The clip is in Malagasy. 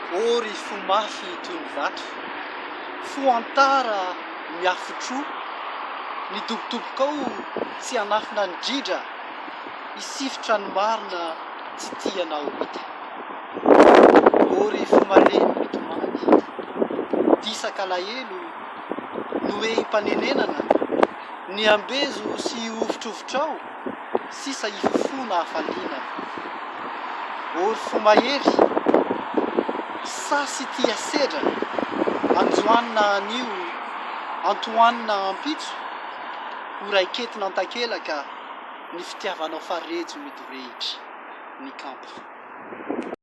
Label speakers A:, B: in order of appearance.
A: Ory fo mafy toy ny vato, fo antara miafotro, ny dobodobokao tsy hanafina ny drindra, isifotra ny marina tsy tianao hita. Ory fo mareny mitomany, disaka alahelo no hoe mpanenenana, ny ambezo sy ovitrovitra sisa ifofona hafaliana. Ory fo mahery, sasy tia sedra, anjoanina anio, antoanina ampitso, horaiketina an-takelaka, ny fitiavanao farejo midorehitra, ny kampo.